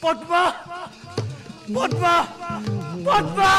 পদ্মা পদ্মা পদ্মা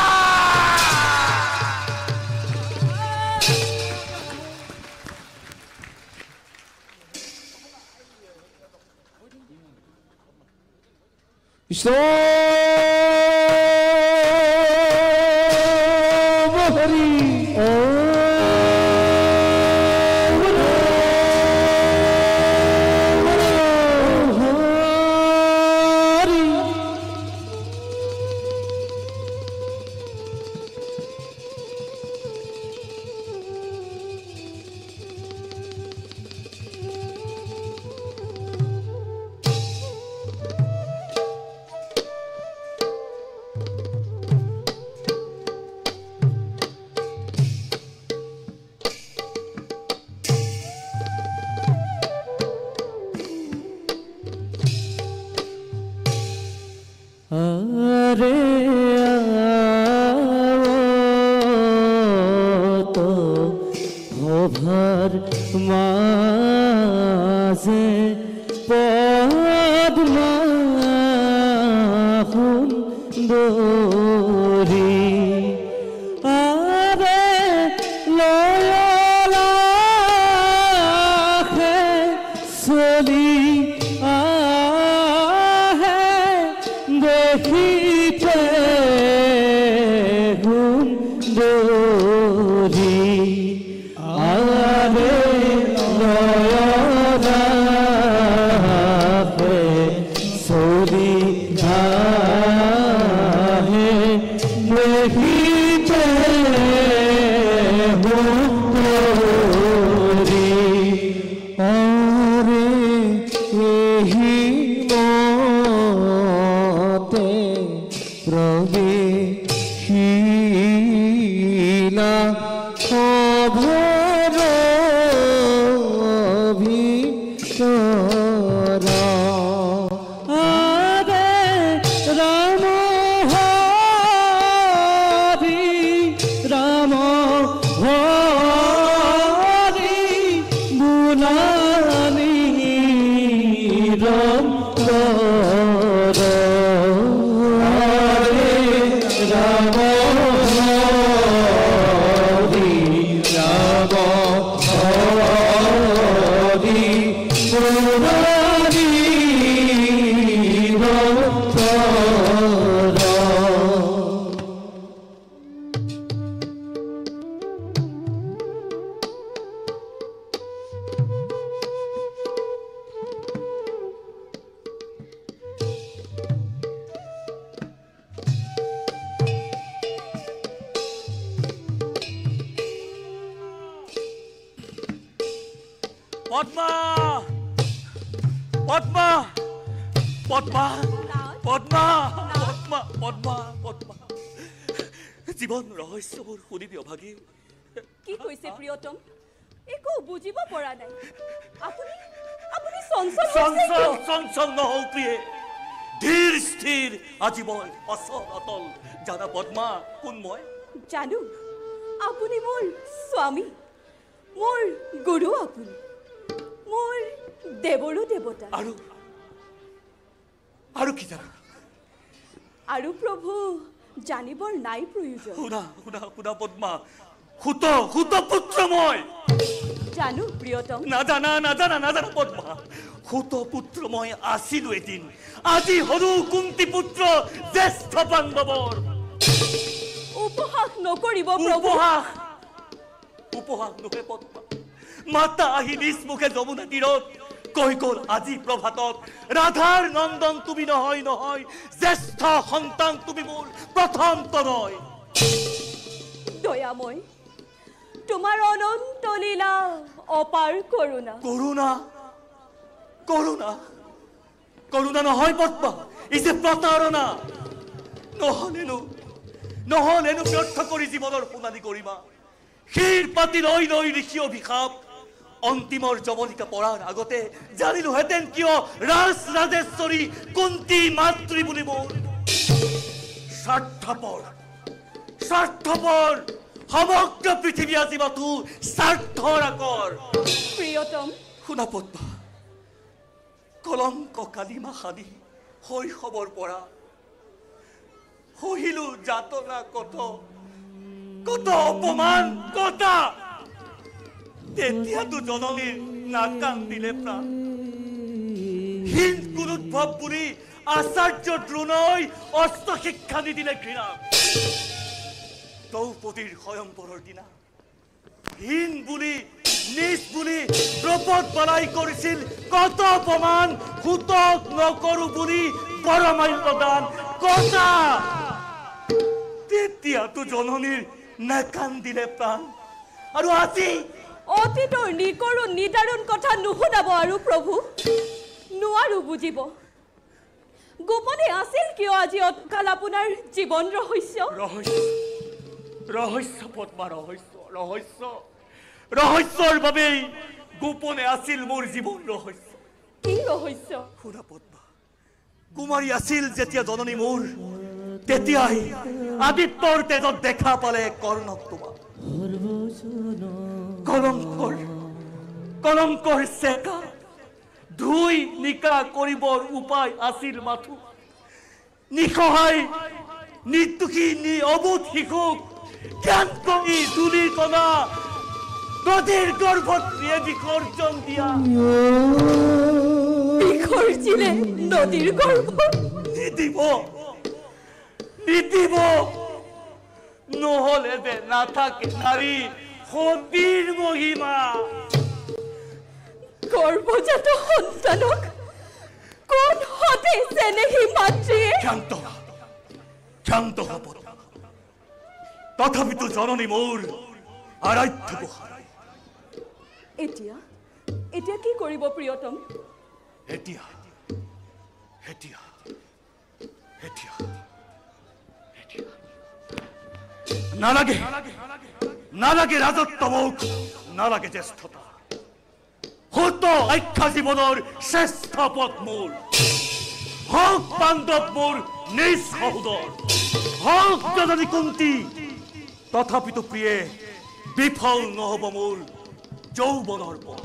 পদ্মা পদ্মা পদ্মা পদ্মা পদ্মা পদ্মা পদ্মা জীবন ৰহস্যবোৰ শুনিবি অভাগী কি কৈছে প্ৰিয়তম একো বুজিব পৰা নাই আপুনি আপুনি চঞ্চল চঞ্চল চঞ্চল নহও প্ৰিয়ে ধীৰ স্থিৰ আজি মই অচল অতল জানা পদ্মা কোন মই জানো আপুনি মোৰ স্বামী মোৰ গুৰু আপুনি মোৰ দেৱৰো দেৱতা আৰু কি জানা আৰু প্ৰভু জানিবৰ নাই প্ৰয়োজন শুনা শুনা শুনা পদ্মা হুত পুত্ৰ মই জানো প্ৰিয়তম নাজানা পদ্মা হুত পুত্ৰ মই আছিলো এদিন আজি হৰু কুন্তি পুত্ৰ জ্যেষ্ঠ পাণ্ডৱৰ উপহাস নকৰিব প্ৰভু উপহাস নহয় পদ্মা মাতা আহি নিজ মুখে যমুনা তীৰত কৈ গ'ল আজি প্ৰভাতত ৰাধাৰ নন্দন তুমি নহয় জ্যেষ্ঠ সন্তান তুমি মোৰ প্ৰথম তনয় দয়াময় তোমাৰ অনন্ত লীলা অপাৰ কৰোণা কৰোণা নহয় পদ্মা ই যে প্ৰতাৰণা নহলেনো ব্যৰ্থ কৰি জীৱনৰ সোণালী কৰিমা ক্ষীৰ পাতি লৈ ঋষি অভিশাপ অন্তিমৰ যৱনিকা পৰাৰ আগতে জানিলোহেঁতেন কিয় ৰাজেশ্বৰী কুন্তি মাতৃ বুলি মোৰ স্বাৰ্থপৰ সমগ্ৰ পৃথিৱী আজি মাথো স্বাৰ্থৰ আকৰ প্ৰিয়তম শুনা পদ্মা কলংক কালিমা সানি শৈশৱৰ পৰা সহিলো যাতনা কত কত অপমান কটা তেতিয়াতো জননীৰ নাকান্দিলে প্ৰাণ হীন কুৰুদ্ভৱ বুলি আচাৰ্য দ্ৰোণই অস্ত্ৰ শিক্ষা নিদিলে ঘৃণা দ্ৰৌপদীৰ স্বয়ম্বৰৰ দিনা হীন বুলি নিজ বুলি দ্ৰৌপদ বলাই কৰিছিল কত অপমান সুতক নকৰো বুলি পৰমাল্য দান কটা তেতিয়াতো জননীৰ নাকান্দিলে প্ৰাণ আৰু আজি অতীতৰ নিকৰো নিদাৰুণ কথা নুশুনাব আৰু প্ৰভু নোৱাৰো বুজিব গোপনে আছিল কিয় আজি অতকাল আপোনাৰ জীৱন ৰহস্য ৰহস্য পদ্মা ৰহস্যৰ বাবেই গোপনে আছিল মোৰ জীৱন ৰহস্য কি ৰহস্য শুনা পদ্মা কুমাৰী আছিল যেতিয়া জননী মোৰ তেতিয়াই আদিত্যৰ তেজত দেখা পালে কৰ্ণক তোমাৰ কলংকৰ চেকা ধুই নিকা কৰিবৰ উপায় আছিল মাথো নিসহায় নিৰ্দোষী অবোধ শিশুক জ্ঞান কমি তুলিৰ কণা নদীৰ গৰ্ভত বিসৰ্জন দিয়া বিসৰ্জিলে নদীৰ গৰ্ভত নিদিব নহলে যে নাথাকে নাৰী সতীৰ মহিমা গৰ্ভজাত সন্তানক কোন হতে চেনেহী মাতৃয়ে ক্ষান্ত হব তথাপিতো জননী মোৰ আৰাধ্য গোহাঁই এতিয়া কি কৰিব প্ৰিয়তম এতিয়া নালাগে ৰাজত্ব মোক নালাগে জ্যেষ্ঠতা হত আখ্যা জীৱনৰ শ্ৰেষ্ঠ পথ মোৰ হওক পাণ্ডৱ মোৰ নিজ সহোদৰ হওক জননী কুন্তী তথাপিতো প্ৰিয়ে বিফল নহব মোৰ যৌৱনৰ পথ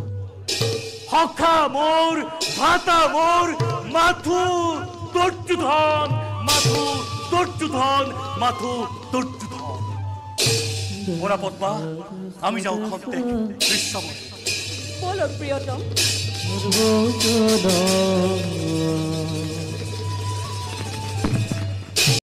সখা মোৰ ভাতা মোৰ মাথো দুৰ্যোধন মোৰা পদ্মা আমি যাও খন্তেক দৃশ্যময় বলক প্ৰিয়তম